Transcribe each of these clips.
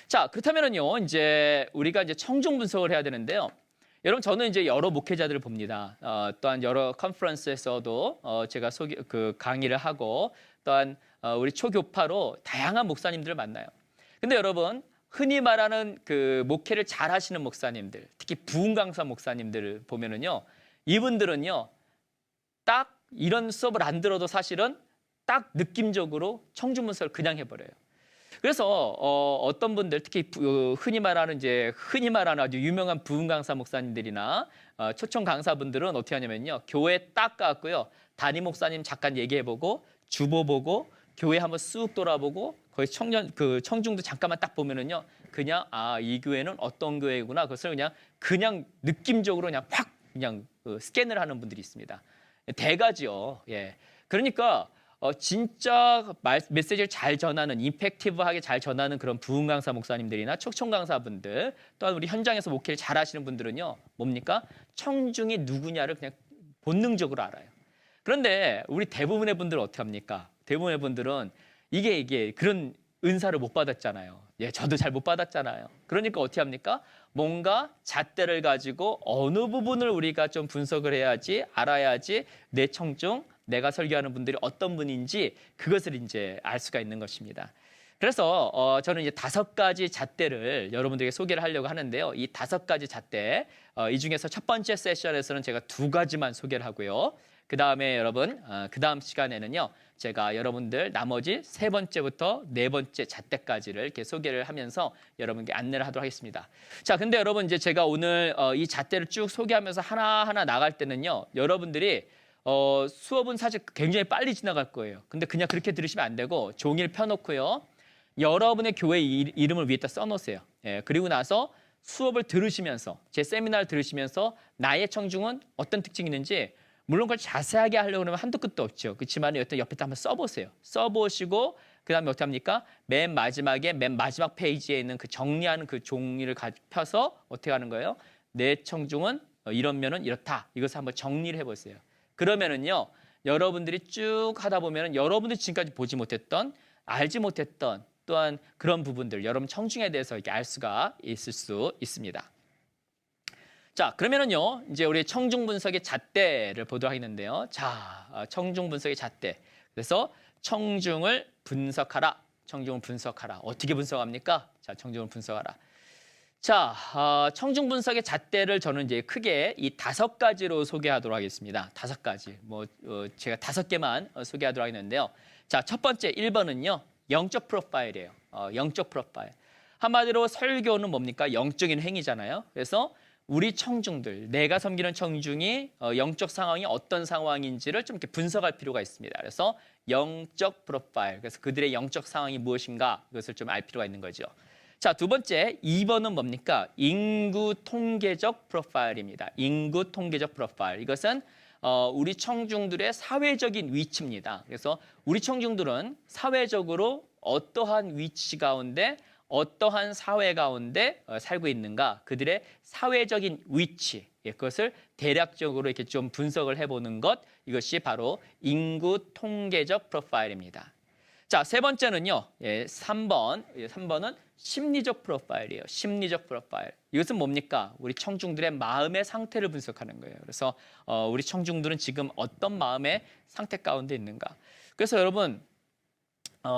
자, 그렇다면은요, 이제 우리가 이제 청중 분석을 해야 되는데요. 여러분, 저는 이제 여러 목회자들을 봅니다. 또한 여러 컨퍼런스에서도 제가 강의를 하고, 또한 우리 초교파로 다양한 목사님들을 만나요. 근데 여러분, 흔히 말하는 그 목회를 잘 하시는 목사님들, 특히 부흥 강사 목사님들을 보면은요, 이분들은요, 딱 이런 수업을 안 들어도 사실은 딱 느낌적으로 청중 분석을 그냥 해버려요. 그래서 어떤 분들 특히 흔히 말하는 아주 유명한 부흥 강사 목사님들이나 초청 강사분들은 어떻게 하냐면요, 교회 딱 가고요, 담임 목사님 잠깐 얘기해보고 주보 보고 교회 한번 쑥 돌아보고 거기 청중도 잠깐만 딱 보면은요, 그냥 이 교회는 어떤 교회구나, 그것을 그냥 느낌적으로 확 스캔을 하는 분들이 있습니다. 대가지요. 예. 그러니까 진짜 메시지를 잘 전하는, 임팩티브하게 잘 전하는 그런 부흥 강사 목사님들이나 초청 강사분들, 또한 우리 현장에서 목회를 잘 하시는 분들은요, 뭡니까? 청중이 누구냐를 그냥 본능적으로 알아요. 그런데 우리 대부분의 분들은 어떻게 합니까? 대부분의 분들은 이게 그런 은사를 못 받았잖아요. 예, 저도 잘 못 받았잖아요. 그러니까 어떻게 합니까? 뭔가 잣대를 가지고 어느 부분을 우리가 좀 분석을 해야지, 알아야지 내 청중, 내가 설교하는 분들이 어떤 분인지 그것을 이제 알 수가 있는 것입니다. 그래서 저는 이제 5가지 잣대를 여러분들에게 소개를 하려고 하는데요. 이 5가지 잣대, 이 중에서 첫 번째 세션에서는 제가 2가지만 소개를 하고요. 그 다음에 여러분, 그 다음 시간에는요, 제가 여러분들 나머지 3번째부터 4번째 잣대까지를 이렇게 소개를 하면서 여러분께 안내를 하도록 하겠습니다. 자, 근데 여러분, 이제 제가 오늘 이 잣대를 쭉 소개하면서 하나하나 나갈 때는요, 여러분들이 수업은 사실 굉장히 빨리 지나갈 거예요. 근데 그냥 그렇게 들으시면 안 되고 종이를 펴놓고요, 여러분의 교회 이름을 위에다 써놓으세요. 예, 그리고 나서 수업을 들으시면서, 제 세미나를 들으시면서 나의 청중은 어떤 특징이 있는지, 물론 그걸 자세하게 하려고 하면 한도 끝도 없죠. 그렇지만 여튼 옆에다 한번 써보세요. 써보시고 그 다음에 어떻게 합니까? 맨 마지막 페이지에 있는 그 정리하는 그 종이를 펴서 어떻게 하는 거예요? 내 청중은 이런 면은 이렇다. 이것을 한번 정리를 해보세요. 그러면은요, 여러분들이 쭉 하다 보면은 여러분들이 지금까지 보지 못했던, 알지 못했던 또한 그런 부분들, 여러분 청중에 대해서 이렇게 알 수가 있을 수 있습니다. 자, 그러면은요, 이제 우리 청중 분석의 잣대를 보도록 하겠는데요. 자, 청중 분석의 잣대. 그래서 청중을 분석하라. 청중을 분석하라. 어떻게 분석합니까? 자, 청중을 분석하라. 자, 청중 분석의 잣대를 저는 이제 크게 이 5가지로 소개하도록 하겠습니다. 5가지. 제가 5개만 소개하도록 하겠는데요. 자, 첫 번째 1번은요, 영적 프로파일이에요. 영적 프로파일. 한마디로 설교는 뭡니까? 영적인 행위잖아요. 그래서 우리 청중들, 내가 섬기는 청중이 영적 상황이 어떤 상황인지를 좀 이렇게 분석할 필요가 있습니다. 그래서 영적 프로파일, 그래서 그들의 영적 상황이 무엇인가, 이것을 좀 알 필요가 있는 거죠. 자, 2번째, 2번은 뭡니까? 인구 통계적 프로파일입니다. 인구 통계적 프로파일. 이것은 우리 청중들의 사회적인 위치입니다. 그래서 우리 청중들은 사회적으로 어떠한 위치 가운데, 어떠한 사회 가운데 살고 있는가, 그들의 사회적인 위치, 그것을 대략적으로 이렇게 좀 분석을 해보는 것, 이것이 바로 인구 통계적 프로파일입니다. 자, 3번째는요, 3번은 심리적 프로파일이에요. 심리적 프로파일. 이것은 뭡니까? 우리 청중들의 마음의 상태를 분석하는 거예요. 그래서 우리 청중들은 지금 어떤 마음의 상태 가운데 있는가. 그래서 여러분,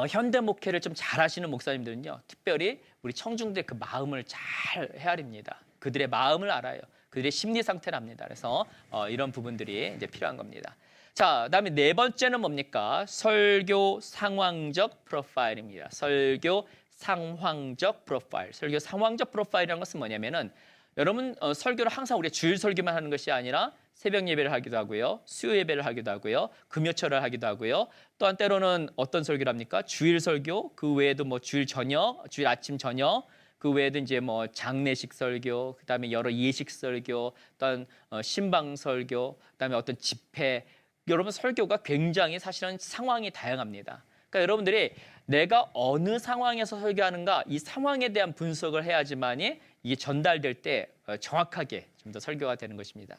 현대 목회를 좀 잘하시는 목사님들은요, 특별히 우리 청중들의 그 마음을 잘 헤아립니다. 그들의 마음을 알아요. 그들의 심리 상태를 압니다. 그래서 이런 부분들이 이제 필요한 겁니다. 자, 그다음에 4번째는 뭡니까? 설교 상황적 프로파일입니다. 설교 상황적 프로파일. 설교 상황적 프로파일이라는 것은 뭐냐면은, 여러분 설교를 항상 우리가 주일 설교만 하는 것이 아니라 새벽 예배를 하기도 하고요, 수요 예배를 하기도 하고요, 금요철을 하기도 하고요, 또한 때로는 어떤 설교를 합니까? 주일 설교, 그 외에도 주일 저녁, 주일 아침 저녁, 그 외에도 이제 장례식 설교, 그다음에 여러 예식 설교, 또한 신방 설교, 그다음에 어떤 집회. 여러분 설교가 굉장히 사실은 상황이 다양합니다. 그러니까 여러분들이 내가 어느 상황에서 설교하는가, 이 상황에 대한 분석을 해야지만이 이게 전달될 때 정확하게 좀 더 설교가 되는 것입니다.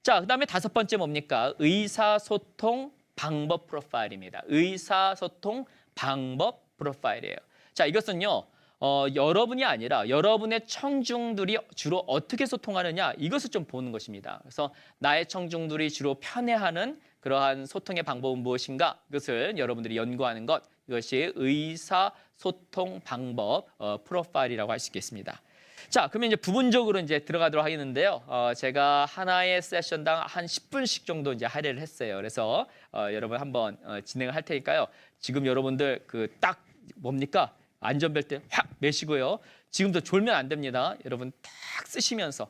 자, 그 다음에 5번째 뭡니까? 의사소통 방법 프로파일입니다. 의사소통 방법 프로파일이에요. 자, 이것은요, 여러분이 아니라 여러분의 청중들이 주로 어떻게 소통하느냐 이것을 좀 보는 것입니다. 그래서 나의 청중들이 주로 편애하는 그러한 소통의 방법은 무엇인가 이것을 여러분들이 연구하는 것 이것이 의사소통 방법 프로파일이라고 할 수 있겠습니다. 자, 그러면 이제 부분적으로 이제 들어가도록 하겠는데요. 제가 하나의 세션당 한 10분씩 정도 이제 할애를 했어요. 그래서 여러분 한번 진행을 할 테니까요. 지금 여러분들 그 딱 뭡니까? 안전벨트 확 매시고요. 지금도 졸면 안 됩니다. 여러분 딱 쓰시면서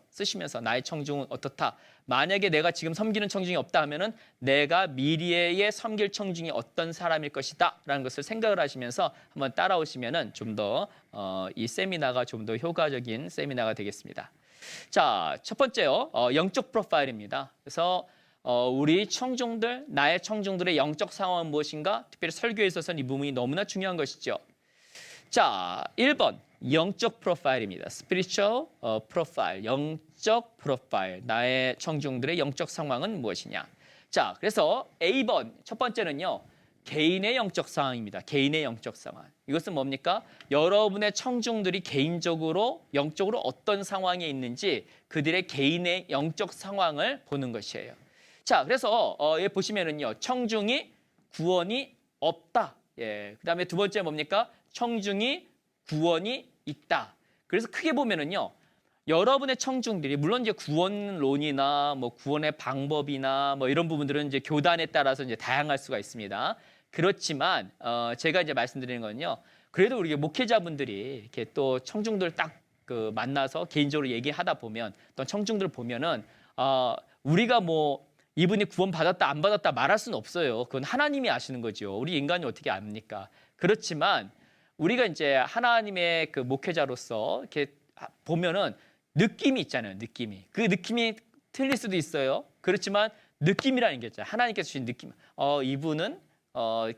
나의 청중은 어떻다. 만약에 내가 지금 섬기는 청중이 없다 하면은 내가 미래에 섬길 청중이 어떤 사람일 것이다 라는 것을 생각을 하시면서 한번 따라오시면은 좀 더 이 세미나가 좀 더 효과적인 세미나가 되겠습니다. 자, 첫 번째요. 영적 프로파일입니다. 그래서 우리 청중들, 나의 청중들의 영적 상황은 무엇인가? 특별히 설교에 있어서는 이 부분이 너무나 중요한 것이죠. 자, 1번 영적 프로파일입니다. spiritual profile, 영적 프로파일. 나의 청중들의 영적 상황은 무엇이냐? 자, 그래서 A번 첫 번째는요. 개인의 영적 상황입니다. 개인의 영적 상황. 이것은 뭡니까? 여러분의 청중들이 개인적으로 영적으로 어떤 상황에 있는지 그들의 개인의 영적 상황을 보는 것이에요. 자, 그래서 여기 보시면은요. 청중이 구원이 없다. 예. 그다음에 두 번째 뭡니까? 청중이 구원이 있다. 그래서 크게 보면은요. 여러분의 청중들이 물론 이제 구원론이나 뭐 구원의 방법이나 뭐 이런 부분들은 이제 교단에 따라서 이제 다양할 수가 있습니다. 그렇지만 제가 이제 말씀드리는 건요. 그래도 우리 목회자분들이 이렇게 또 청중들 딱 그 만나서 개인적으로 얘기하다 보면 또 청중들 보면은 우리가 뭐 이분이 구원 받았다 안 받았다 말할 수는 없어요. 그건 하나님이 아시는 거죠. 우리 인간이 어떻게 압니까? 그렇지만 우리가 이제 하나님의 그 목회자로서 이렇게 보면은 느낌이 있잖아요. 느낌이. 그 느낌이 틀릴 수도 있어요. 그렇지만 느낌이라는 게 있잖아요. 하나님께서 주신 느낌. 이분은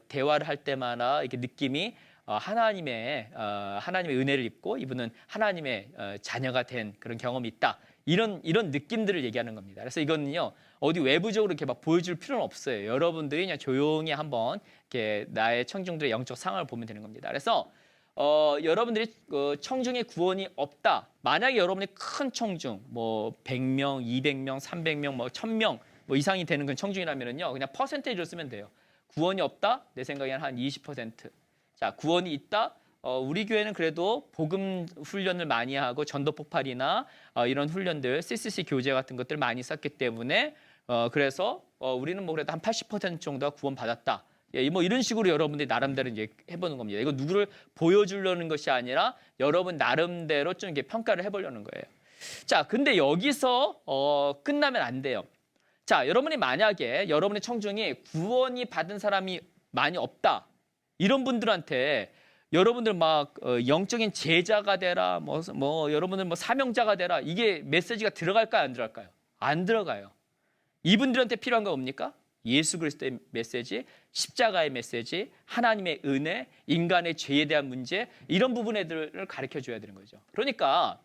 대화를 할 때마다 이렇게 느낌이 하나님의 은혜를 입고 이분은 하나님의 자녀가 된 그런 경험이 있다. 이런 느낌들을 얘기하는 겁니다. 그래서 이거는요 어디 외부적으로 이렇게 막 보여줄 필요는 없어요. 여러분들이 그냥 조용히 한번 이렇게 나의 청중들의 영적 상황을 보면 되는 겁니다. 그래서 여러분들이 청중의 구원이 없다. 만약에 여러분이 큰 청중, 뭐 100명, 200명, 300명, 뭐 1000명 뭐 이상이 되는 그런 청중이라면은요 그냥 퍼센테이지로 쓰면 돼요. 구원이 없다? 내 생각에는 한 20%. 자, 구원이 있다? 우리 교회는 그래도 복음 훈련을 많이 하고 전도 폭발이나 이런 훈련들, CCC 교재 같은 것들 많이 썼기 때문에 그래서 우리는 뭐 그래도 한 80% 정도가 구원 받았다. 예, 뭐 이런 식으로 여러분들이 나름대로 이제 해보는 겁니다. 이거 누구를 보여주려는 것이 아니라 여러분 나름대로 좀 이렇게 평가를 해보려는 거예요. 자, 근데 여기서 끝나면 안 돼요. 자, 여러분이 만약에 여러분의 청중이 구원이 받은 사람이 많이 없다. 이런 분들한테 여러분들 막 영적인 제자가 되라, 뭐 여러분들 뭐 사명자가 되라 이게 메시지가 들어갈까요, 안 들어갈까요? 안 들어가요. 이분들한테 필요한 건 뭡니까? 예수 그리스도의 메시지, 십자가의 메시지, 하나님의 은혜, 인간의 죄에 대한 문제 이런 부분들을 가르쳐 줘야 되는 거죠. 그러니까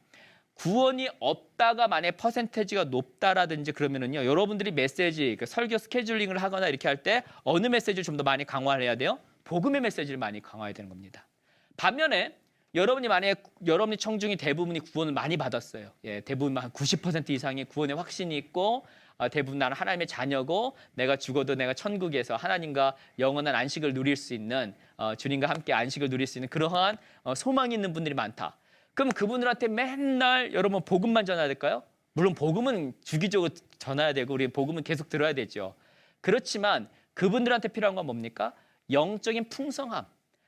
구원이 없다가 만약에 퍼센테이지가 높다라든지 그러면은요 여러분들이 메시지, 설교 스케줄링을 하거나 이렇게 할 때 어느 메시지를 좀 더 많이 강화를 해야 돼요? 복음의 메시지를 많이 강화해야 되는 겁니다. 반면에 여러분이 만약에 여러분의 청중이 대부분이 구원을 많이 받았어요. 예, 대부분 한 90% 이상의 구원의 확신이 있고 대부분 나는 하나님의 자녀고 내가 죽어도 내가 천국에서 하나님과 영원한 안식을 누릴 수 있는 주님과 함께 안식을 누릴 수 있는 그러한 소망이 있는 분들이 많다. 그럼 그분들한테 맨날 여러분 복음만 전해야 될까요? 물론 복음은 주기적으로 전해야 되고 우리 복음은 계속 들어야 되죠. 그렇지만 그분들한테 필요한 건 뭡니까? 영적인 풍성함,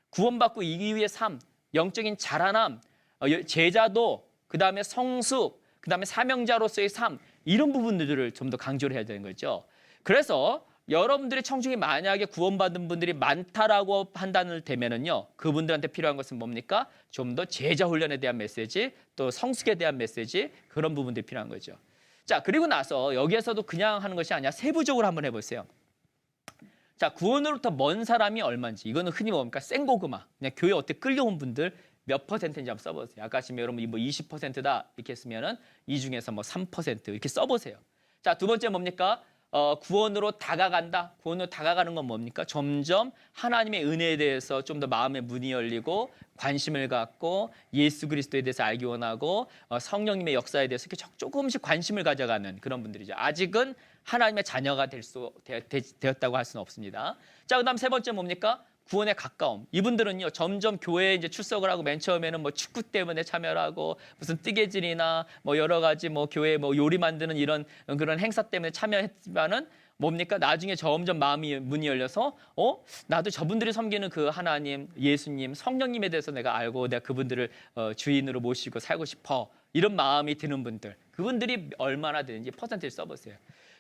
구원받고 이후의 삶, 영적인 자라남, 제자도, 그 다음에 성숙, 그 다음에 사명자로서의 삶 이런 부분들을 좀 더 강조를 해야 되는 거죠. 그래서 여러분들의 청중이 만약에 구원받은 분들이 많다라고 판단을 되면은요, 그분들한테 필요한 것은 뭡니까? 좀 더 제자 훈련에 대한 메시지, 또 성숙에 대한 메시지 그런 부분들이 필요한 거죠. 자, 그리고 나서 여기에서도 그냥 하는 것이 아니라 세부적으로 한번 해보세요. 자, 구원으로부터 먼 사람이 얼마인지 이거는 흔히 뭡니까? 생고구마. 그냥 교회 어떻게 끌려온 분들 몇 퍼센트인지 한번 써보세요. 아까 지금 여러분 뭐 20%다 이렇게 쓰면은 이 중에서 뭐 3% 이렇게 써보세요. 자, 두 번째 뭡니까? 구원으로 다가간다. 구원으로 다가가는 건 뭡니까? 점점 하나님의 은혜에 대해서 좀 더 마음의 문이 열리고 관심을 갖고 예수 그리스도에 대해서 알기 원하고 성령님의 역사에 대해서 이렇게 조금씩 관심을 가져가는 그런 분들이죠. 아직은 하나님의 자녀가 되었다고 할 수는 없습니다. 자, 그다음 세 번째 뭡니까? 구원에 가까움. 이분들은요, 점점 교회에 이제 출석을 하고 맨 처음에는 뭐 축구 때문에 참여를 하고 무슨 뜨개질이나 뭐 여러 가지 뭐 교회 뭐 요리 만드는 이런 그런 행사 때문에 참여했지만은 뭡니까? 나중에 점점 마음이 문이 열려서 나도 저분들이 섬기는 그 하나님, 예수님, 성령님에 대해서 내가 알고 내가 그분들을 주인으로 모시고 살고 싶어. 이런 마음이 드는 분들. 그분들이 얼마나 되는지 퍼센트를 써보세요.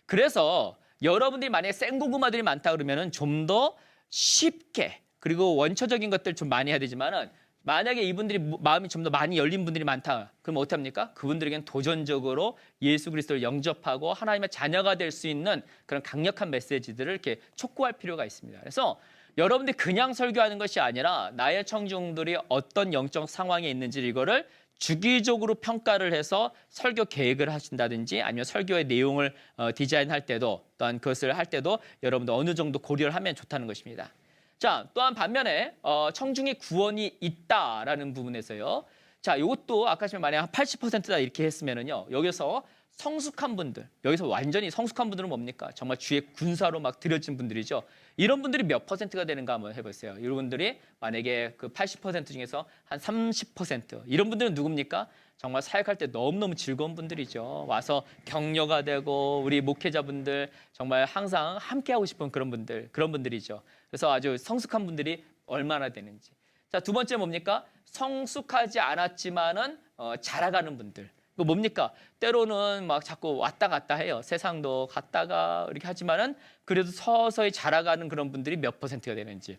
그래서 여러분들이 만약에 생고구마들이 많다 그러면은 좀 더 쉽게 그리고 원초적인 것들 좀 많이 해야 되지만은 만약에 이분들이 마음이 좀 더 많이 열린 분들이 많다. 그럼 어떻게 합니까? 그분들에게는 도전적으로 예수 그리스도를 영접하고 하나님의 자녀가 될 수 있는 그런 강력한 메시지들을 이렇게 촉구할 필요가 있습니다. 그래서 여러분들이 그냥 설교하는 것이 아니라 나의 청중들이 어떤 영적 상황에 있는지 이거를 주기적으로 평가를 해서 설교 계획을 하신다든지 아니면 설교의 내용을 디자인할 때도 또한 그것을 할 때도 여러분들 어느 정도 고려를 하면 좋다는 것입니다. 자, 또한 반면에 청중의 구원이 있다라는 부분에서요. 자, 이것도 아까 만약에 한 80%다 이렇게 했으면은요. 여기서 성숙한 분들, 여기서 완전히 성숙한 분들은 뭡니까? 정말 주의 군사로 막 들여진 분들이죠. 이런 분들이 몇 퍼센트가 되는가 한번 해보세요. 이런 분들이 만약에 그 80% 중에서 한 30% 이런 분들은 누굽니까? 정말 사역할 때 너무너무 즐거운 분들이죠. 와서 격려가 되고 우리 목회자분들 정말 항상 함께하고 싶은 그런 분들이죠. 그래서 아주 성숙한 분들이 얼마나 되는지. 자, 두 번째 뭡니까? 성숙하지 않았지만은 자라가는 분들. 그 뭡니까? 때로는 막 자꾸 왔다 갔다 해요. 세상도 갔다가 이렇게 하지만은 그래도 서서히 자라가는 그런 분들이 몇 퍼센트가 되는지.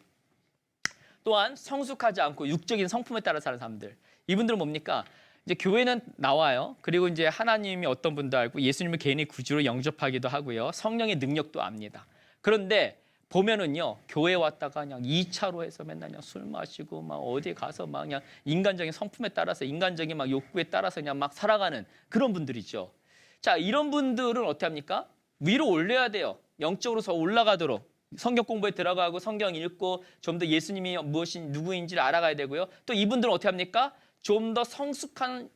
또한 성숙하지 않고 육적인 성품에 따라 사는 사람들. 이분들은 뭡니까? 이제 교회는 나와요. 그리고 이제 하나님이 어떤 분도 알고 예수님을 개인의 구주로 영접하기도 하고요. 성령의 능력도 압니다. 그런데 보면은요, 교회 왔다가 그냥 2차로 해서 맨날 그냥 술 마시고 막 어디 가서 막 그냥 인간적인 성품에 따라서 인간적인 막 욕구에 따라서 그냥 막 살아가는 그런 분들이죠. 자, 이런 분들은 어떻게 합니까? 위로 올려야 돼요. 영적으로 더 올라가도록. 성경 공부에 들어가고 성경 읽고 좀 더 예수님이 누구인지를 알아가야 되고요. 또 이분들은 어떻게 합니까? 좀 더 성숙한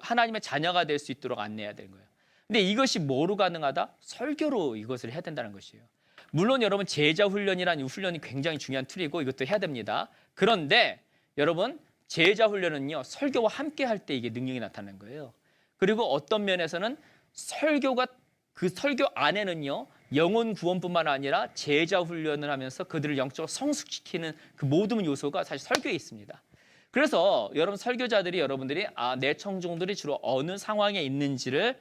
하나님의 자녀가 될 수 있도록 안내해야 되는 거예요. 근데 이것이 뭐로 가능하다? 설교로 이것을 해야 된다는 것이에요. 물론 여러분 제자 훈련이라는 훈련이 굉장히 중요한 툴이고 이것도 해야 됩니다. 그런데 여러분 제자 훈련은요. 설교와 함께 할 때 이게 능력이 나타나는 거예요. 그리고 어떤 면에서는 설교가 그 설교 안에는요. 영혼 구원뿐만 아니라 제자 훈련을 하면서 그들을 영적으로 성숙시키는 그 모든 요소가 사실 설교에 있습니다. 그래서 여러분 설교자들이 여러분들이 내 청중들이 주로 어느 상황에 있는지를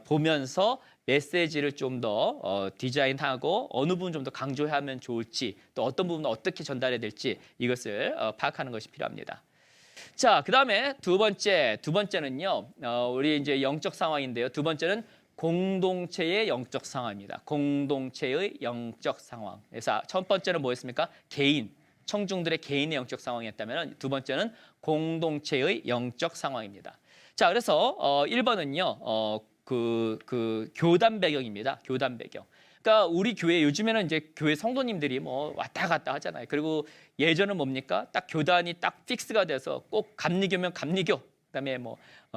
보면서 메시지를 좀 더 디자인하고 어느 부분 좀 더 강조하면 좋을지 또 어떤 부분은 어떻게 전달해야 될지 이것을 파악하는 것이 필요합니다. 자, 그다음에 두 번째는요. 우리 이제 영적 상황인데요. 두 번째는 공동체의 영적 상황입니다. 공동체의 영적 상황. 그래서 첫 번째는 뭐였습니까? 청중들의 개인의 영적 상황이었다면 두 번째는 공동체의 영적 상황입니다. 자, 그래서 1번은요. 그 교단 배경입니다. 교단 배경. 그러니까 우리 교회 요즘에는 이제 교회 성도님들이 뭐 왔다 갔다 하잖아요. 그리고 예전은 뭡니까? 딱 교단이 딱 픽스가 돼서 꼭 감리교면 감리교, 그다음에 뭐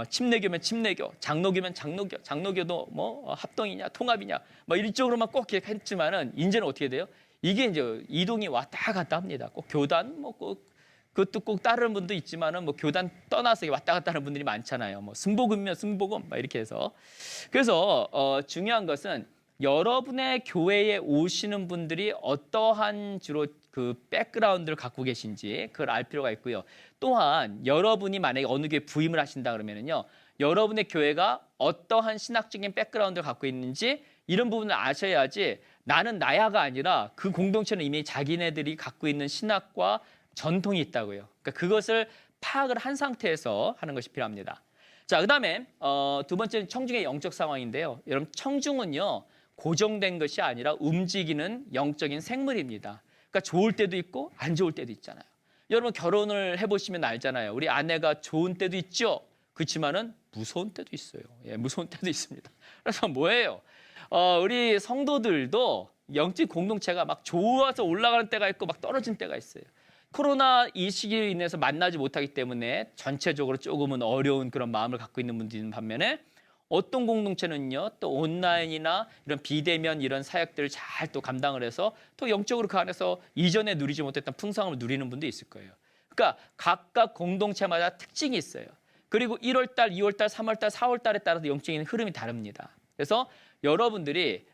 침례교면 침례교, 장로교면 장로교, 장로교도 뭐 합동이냐 통합이냐 뭐 이쪽으로만 꼭 했지만은 이제는 어떻게 돼요? 이게 이제 이동이 왔다 갔다 합니다. 꼭 교단 뭐 꼭 그것도 꼭 따르는 분도 있지만은 뭐 교단 떠나서 왔다 갔다 하는 분들이 많잖아요. 뭐 승복음이면 승복음 막 이렇게 해서. 그래서 중요한 것은 여러분의 교회에 오시는 분들이 어떠한 주로 그 백그라운드를 갖고 계신지 그걸 알 필요가 있고요. 또한 여러분이 만약에 어느 교회에 부임을 하신다 그러면은요. 여러분의 교회가 어떠한 신학적인 백그라운드를 갖고 있는지 이런 부분을 아셔야지 나는 나야가 아니라 그 공동체는 이미 자기네들이 갖고 있는 신학과 전통이 있다고요. 그러니까 그것을 파악을 한 상태에서 하는 것이 필요합니다. 자, 그다음에 두 번째는 청중의 영적 상황인데요. 여러분 청중은요 고정된 것이 아니라 움직이는 영적인 생물입니다. 그러니까 좋을 때도 있고 안 좋을 때도 있잖아요. 여러분 결혼을 해보시면 알잖아요. 우리 아내가 좋은 때도 있죠. 그렇지만은 무서운 때도 있어요. 예, 무서운 때도 있습니다. 그래서 뭐예요? 우리 성도들도 영적 공동체가 막 좋아서 올라가는 때가 있고 막 떨어진 때가 있어요. 코로나 이 시기로 인해서 만나지 못하기 때문에 전체적으로 조금은 어려운 그런 마음을 갖고 있는 분들이 있는 반면에 어떤 공동체는요, 또 온라인이나 이런 비대면 이런 사역들을 잘 또 감당을 해서 또 영적으로 그 안에서 이전에 누리지 못했던 풍성함을 누리는 분도 있을 거예요. 그러니까 각각 공동체마다 특징이 있어요. 그리고 1월 달, 2월 달, 3월 달, 4월 달에 따라서 영적인 흐름이 다릅니다. 그래서 여러분들이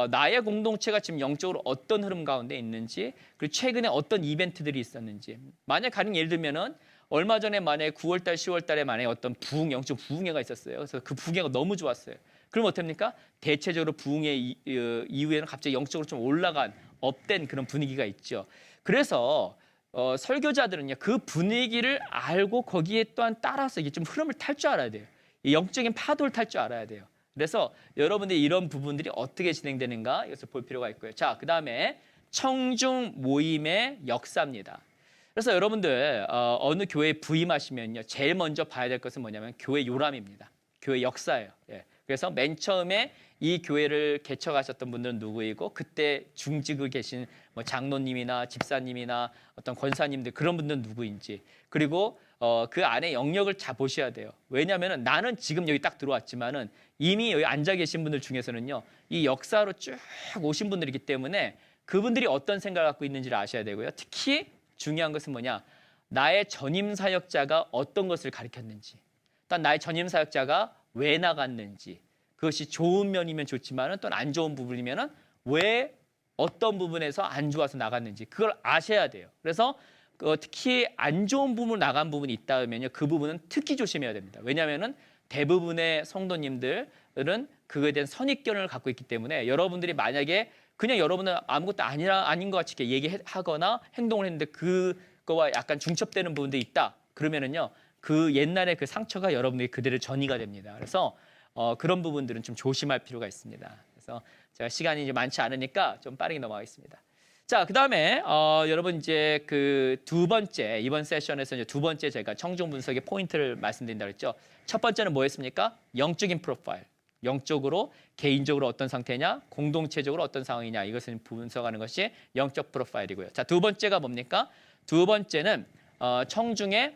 나의 공동체가 지금 영적으로 어떤 흐름 가운데 있는지, 그리고 최근에 어떤 이벤트들이 있었는지. 만약 가령 예를 들면은 얼마 전에 만약에 9월 달, 10월 달에 만약에 어떤 영적 부흥회가 있었어요. 그래서 그 부흥회가 너무 좋았어요. 그럼 어떻습니까? 대체적으로 부흥회 이후에는 갑자기 영적으로 좀 올라간 업된 그런 분위기가 있죠. 그래서 설교자들은요, 그 분위기를 알고 거기에 또한 따라서 이게 좀 흐름을 탈 줄 알아야 돼요. 이 영적인 파도를 탈 줄 알아야 돼요. 그래서 여러분들이 이런 부분들이 어떻게 진행되는가 이것을 볼 필요가 있고요. 자, 그다음에 청중 모임의 역사입니다. 그래서 여러분들 어느 교회에 부임하시면요, 제일 먼저 봐야 될 것은 뭐냐면 교회 요람입니다. 교회 역사예요. 예. 그래서 맨 처음에 이 교회를 개척하셨던 분들은 누구이고 그때 중직을 계신 뭐 장로님이나 집사님이나 어떤 권사님들 그런 분들은 누구인지, 그리고 그 안에 영역을 잘 보셔야 돼요. 왜냐하면 나는 지금 여기 딱 들어왔지만은 이미 여기 앉아 계신 분들 중에서는요, 이 역사로 쭉 오신 분들이기 때문에 그분들이 어떤 생각을 갖고 있는지를 아셔야 되고요. 특히 중요한 것은 뭐냐? 나의 전임 사역자가 어떤 것을 가르쳤는지, 또 나의 전임 사역자가 왜 나갔는지, 그것이 좋은 면이면 좋지만은 또 안 좋은 부분이면은 왜 어떤 부분에서 안 좋아서 나갔는지 그걸 아셔야 돼요. 그래서 특히 안 좋은 부분 나간 부분이 있다 하면요, 그 부분은 특히 조심해야 됩니다. 왜냐하면은 대부분의 성도님들은 그거에 대한 선입견을 갖고 있기 때문에 여러분들이 만약에 그냥 여러분은 아무것도 아닌 것 같이 이렇게 얘기하거나 행동을 했는데 그거와 약간 중첩되는 부분도 있다. 그러면은요, 그 옛날의 그 상처가 여러분들이 그대로 전이가 됩니다. 그래서 그런 부분들은 좀 조심할 필요가 있습니다. 그래서 제가 시간이 이제 많지 않으니까 좀 빠르게 넘어가겠습니다. 자, 그다음에 여러분 이제 그 두 번째, 이번 세션에서 이제 두 번째 제가 청중 분석의 포인트를 말씀드린다 그랬죠. 첫 번째는 뭐였습니까? 영적인 프로파일. 영적으로 개인적으로 어떤 상태냐, 공동체적으로 어떤 상황이냐, 이것을 분석하는 것이 영적 프로파일이고요. 자, 두 번째가 뭡니까? 두 번째는 청중의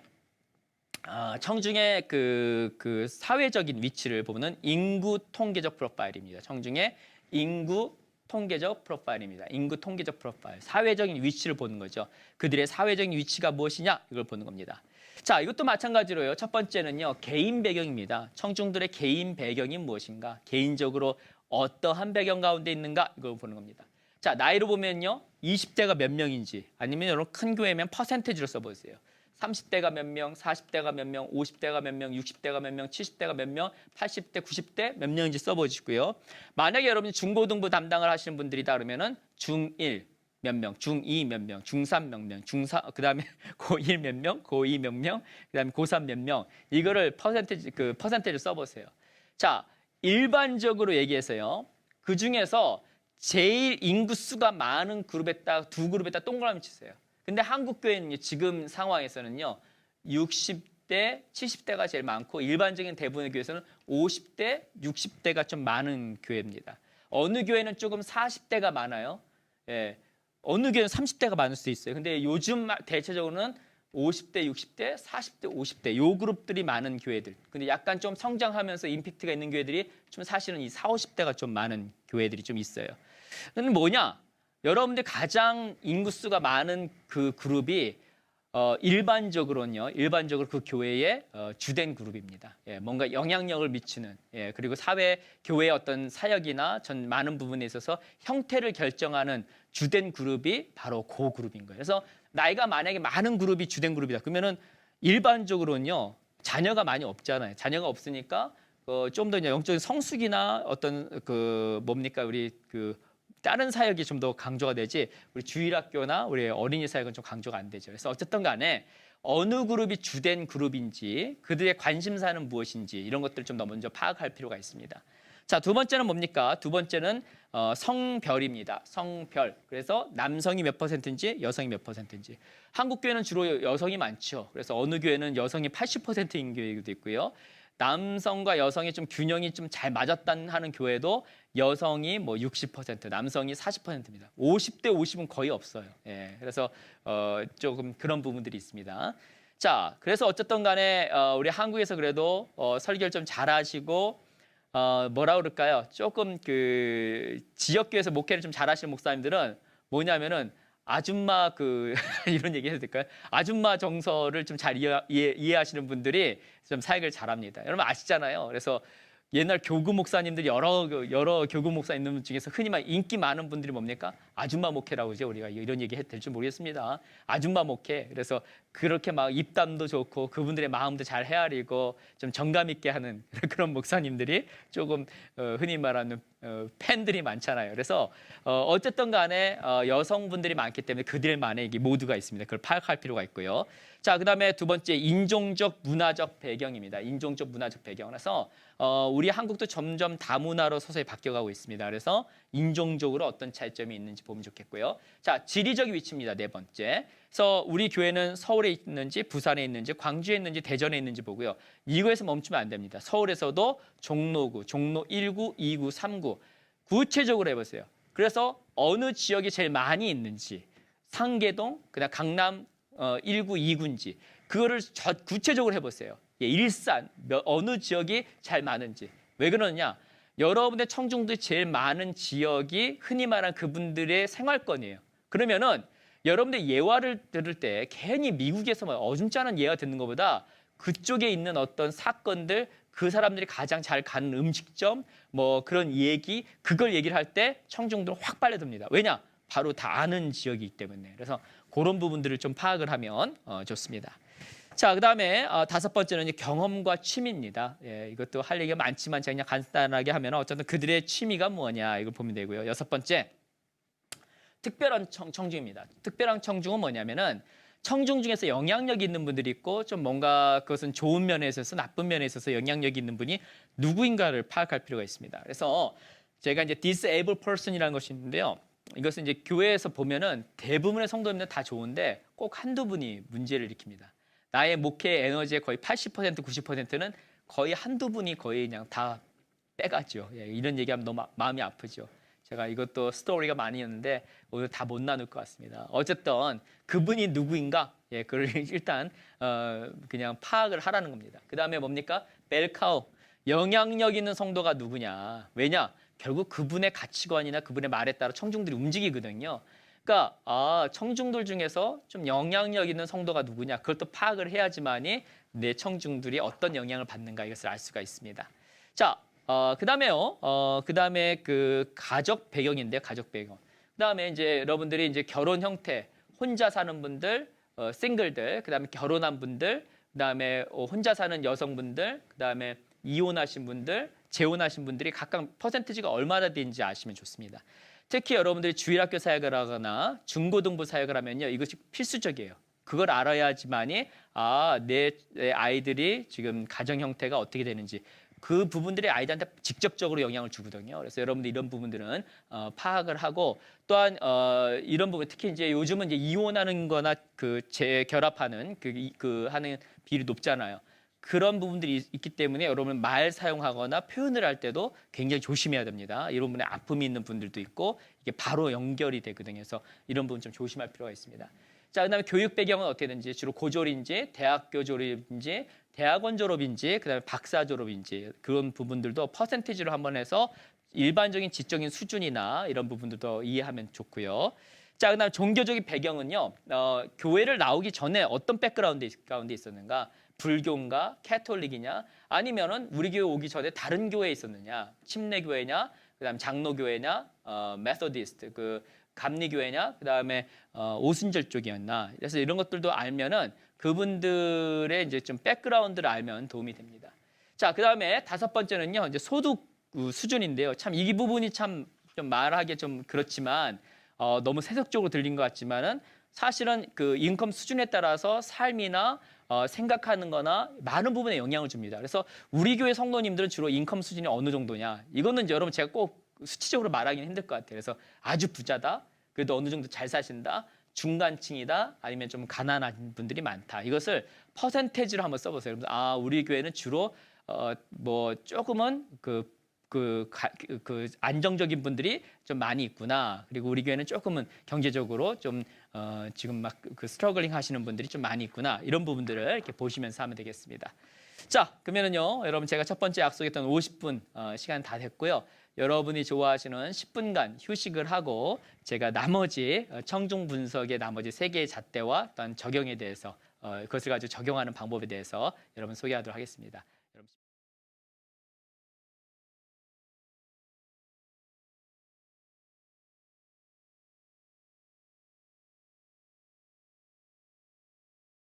그 사회적인 위치를 보는 인구 통계적 프로파일입니다. 청중의 인구 통계적 프로파일입니다. 인구 통계적 프로파일, 사회적인 위치를 보는 거죠. 그들의 사회적인 위치가 무엇이냐, 이걸 보는 겁니다. 자, 이것도 마찬가지로요. 첫 번째는요, 개인 배경입니다. 청중들의 개인 배경이 무엇인가, 개인적으로 어떠한 배경 가운데 있는가, 이걸 보는 겁니다. 자, 나이로 보면요, 20대가 몇 명인지, 아니면 여러분 큰 교회면 퍼센테이지로 써보세요. 30대가 몇 명, 40대가 몇 명, 50대가 몇 명, 60대가 몇 명, 70대가 몇 명, 80대, 90대 몇 명인지 써보시고요. 만약에 여러분이 중고등부 담당을 하시는 분들이다 그러면은 중1 몇 명, 중2 몇 명, 중3 몇 명, 중4 그다음에 고1 몇 명, 고2 몇 명, 그다음에 고3 몇 명. 이거를 퍼센테이지 써보세요. 자, 일반적으로 얘기해서요. 그 중에서 제일 인구수가 많은 그룹에다 두 그룹에다 동그라미 치세요. 근데 한국 교회는 지금 상황에서는요, 60대, 70대가 제일 많고 일반적인 대부분의 교회에서는 50대, 60대가 좀 많은 교회입니다. 어느 교회는 조금 40대가 많아요. 예. 어느 교회는 30대가 많을 수 있어요. 근데 요즘 대체적으로는 50대, 60대, 40대, 50대 요 그룹들이 많은 교회들. 근데 약간 좀 성장하면서 임팩트가 있는 교회들이 좀 사실은 이 40, 50대가 좀 많은 교회들이 좀 있어요. 그건 뭐냐? 여러분들 가장 인구수가 많은 그 그룹이 일반적으로 그 교회의 주된 그룹입니다. 예, 뭔가 영향력을 미치는, 예, 그리고 사회 교회의 어떤 사역이나 전 많은 부분에 있어서 형태를 결정하는 주된 그룹이 바로 그 그룹인 거예요. 그래서 나이가 만약에 많은 그룹이 주된 그룹이다. 그러면은 일반적으로는요, 자녀가 많이 없잖아요. 자녀가 없으니까 좀 더 영적인 성숙이나 어떤 우리 다른 사역이 좀 더 강조가 되지, 우리 주일학교나 우리 어린이 사역은 좀 강조가 안 되죠. 그래서 어쨌든 간에 어느 그룹이 주된 그룹인지, 그들의 관심사는 무엇인지 이런 것들을 좀 더 먼저 파악할 필요가 있습니다. 자, 두 번째는 뭡니까? 두 번째는 성별입니다. 성별. 그래서 남성이 몇 %인지 여성이 몇 %인지. 한국 교회는 주로 여성이 많죠. 그래서 어느 교회는 여성이 80%인 교회도 있고요. 남성과 여성이 좀 균형이 좀 잘 맞았다는 하는 교회도 여성이 뭐 60%, 남성이 40%입니다. 50대 50은 거의 없어요. 예, 그래서 조금 그런 부분들이 있습니다. 자, 그래서 어쨌든 간에 우리 한국에서 그래도 설교를 좀 잘하시고 뭐라 그럴까요? 조금 그 지역교회에서 목회를 좀 잘하시는 목사님들은 뭐냐면은 아줌마 그 이런 얘기 해도 될까요? 아줌마 정서를 좀 잘 이해하시는 분들이 좀 사역을 잘합니다. 여러분 아시잖아요. 그래서 옛날 교구 목사님들 여러 교구 목사님들 중에서 흔히 말 인기 많은 분들이 뭡니까? 아줌마 목회라고 하죠. 우리가 이런 얘기 해도 될지 모르겠습니다. 아줌마 목회. 그래서 그렇게 막 입담도 좋고 그분들의 마음도 잘 헤아리고 좀 정감 있게 하는 그런 목사님들이 조금 흔히 말하는 팬들이 많잖아요. 그래서 어쨌든 간에 여성분들이 많기 때문에 그들만의 모두가 있습니다. 그걸 파악할 필요가 있고요. 자, 그다음에 두 번째 인종적 문화적 배경입니다. 인종적 문화적 배경. 그래서 우리 한국도 점점 다문화로 서서히 바뀌어가고 있습니다. 그래서 인종적으로 어떤 차이점이 있는지 보면 좋겠고요. 자, 지리적 위치입니다. 네 번째. 그래서 우리 교회는 서울에 있는지 부산에 있는지 광주에 있는지 대전에 있는지 보고요. 이거에서 멈추면 안 됩니다. 서울에서도 종로구, 종로 1구, 2구, 3구 구체적으로 해보세요. 그래서 어느 지역이 제일 많이 있는지 상계동, 그다음 강남 1구, 2구인지 그거를 구체적으로 해보세요. 예, 일산 어느 지역이 잘 많은지. 왜 그러느냐? 여러분의 청중들이 제일 많은 지역이 흔히 말하는 그분들의 생활권이에요. 그러면은 여러분들 예화를 들을 때 괜히 미국에서 어중짜는 예화 듣는 것보다 그쪽에 있는 어떤 사건들, 그 사람들이 가장 잘 가는 음식점, 뭐 그런 얘기, 그걸 얘기를 할 때 청중들은 확 빨려듭니다. 왜냐? 바로 다 아는 지역이기 때문에. 그래서 그런 부분들을 좀 파악을 하면 좋습니다. 자, 그다음에 다섯 번째는 이제 경험과 취미입니다. 예, 이것도 할 얘기가 많지만 제가 그냥 간단하게 하면 어쨌든 그들의 취미가 뭐냐 이걸 보면 되고요. 여섯 번째, 특별한 청중입니다. 특별한 청중은 뭐냐면은 청중 중에서 영향력 있는 분들이 있고 좀 뭔가 그것은 좋은 면에 있어서 나쁜 면에 있어서 영향력 있는 분이 누구인가를 파악할 필요가 있습니다. 그래서 제가 이제 disabled person이라는 것이 있는데요. 이것은 이제 교회에서 보면은 대부분의 성도님들 다 좋은데 꼭 한두 분이 문제를 일으킵니다. 나의 목회 에너지의 거의 80%, 90%는 거의 한두 분이 거의 그냥 다 빼가죠. 예, 이런 얘기하면 너무 마음이 아프죠. 제가 이것도 스토리가 많이 있는데 오늘 다 못 나눌 것 같습니다. 어쨌든 그분이 누구인가? 예, 그걸 일단 그냥 파악을 하라는 겁니다. 그 다음에 뭡니까? 벨카우, 영향력 있는 성도가 누구냐? 왜냐? 결국 그분의 가치관이나 그분의 말에 따라 청중들이 움직이거든요. 그러니까 청중들 중에서 좀 영향력 있는 성도가 누구냐? 그걸 또 파악을 해야지만이 내 청중들이 어떤 영향을 받는가 이것을 알 수가 있습니다. 자, 그다음에요. 그다음에 그 가족 배경인데요. 가족 배경. 그다음에 이제 여러분들이 이제 결혼 형태, 혼자 사는 분들, 싱글들, 그다음에 결혼한 분들, 그다음에 혼자 사는 여성분들, 그다음에 이혼하신 분들, 재혼하신 분들이 각각 퍼센티지가 얼마나 되는지 아시면 좋습니다. 특히 여러분들이 주일학교 사역을 하거나 중고등부 사역을 하면요. 이것이 필수적이에요. 그걸 알아야지만이 내 아이들이 지금 가정 형태가 어떻게 되는지 그 부분들이 아이들한테 직접적으로 영향을 주거든요. 그래서 여러분들 이런 부분들은 파악을 하고 또한 이런 부분 특히 이제 요즘은 이제 이혼하는 거나 그 재결합하는 그 하는 비율이 높잖아요. 그런 부분들이 있기 때문에 여러분 말 사용하거나 표현을 할 때도 굉장히 조심해야 됩니다. 이런 분의 아픔이 있는 분들도 있고 이게 바로 연결이 되거든요. 그래서 이런 부분 좀 조심할 필요가 있습니다. 자, 그다음에 교육 배경은 어떻게 되는지 주로 고졸인지 대학교 졸업인지 대학원 졸업인지 그다음에 박사 졸업인지 그런 부분들도 퍼센티지로 한번 해서 일반적인 지적인 수준이나 이런 부분들도 이해하면 좋고요. 자, 그다음 종교적인 배경은요. 교회를 나오기 전에 어떤 백그라운드 가운데 있었는가? 불교인가? 캐톨릭이냐? 아니면은 우리 교회 오기 전에 다른 교회에 있었느냐? 침례교회냐? 그다음 장로교회냐? 메소디스트 그 감리교회냐? 그다음에 오순절 쪽이었나? 그래서 이런 것들도 알면은 그분들의 이제 좀 백그라운드를 알면 도움이 됩니다. 자, 그다음에 다섯 번째는요. 이제 소득 수준인데요. 참 이 부분이 참 좀 말하기 좀 그렇지만 너무 세속적으로 들린 것 같지만은 사실은 그 인컴 수준에 따라서 삶이나 생각하는 거나 많은 부분에 영향을 줍니다. 그래서 우리 교회 성도님들은 주로 인컴 수준이 어느 정도냐? 이거는 이제 여러분 제가 꼭 수치적으로 말하기는 힘들 것 같아요. 그래서 아주 부자다. 그래도 어느 정도 잘 사신다. 중간층이다. 아니면 좀 가난한 분들이 많다. 이것을 퍼센테이지로 한번 써보세요. 우리 교회는 주로 뭐 조금은 그 안정적인 분들이 좀 많이 있구나. 그리고 우리 교회는 조금은 경제적으로 좀 지금 막 그 스트러글링 하시는 분들이 좀 많이 있구나. 이런 부분들을 이렇게 보시면서 하면 되겠습니다. 자, 그러면은요, 여러분 제가 첫 번째 약속했던 50분 시간 다 됐고요. 여러분이 좋아하시는 10분간 휴식을 하고 제가 나머지 청중 분석의 나머지 3개의 잣대와 또한 적용에 대해서 그것을 가지고 적용하는 방법에 대해서 여러분 소개하도록 하겠습니다.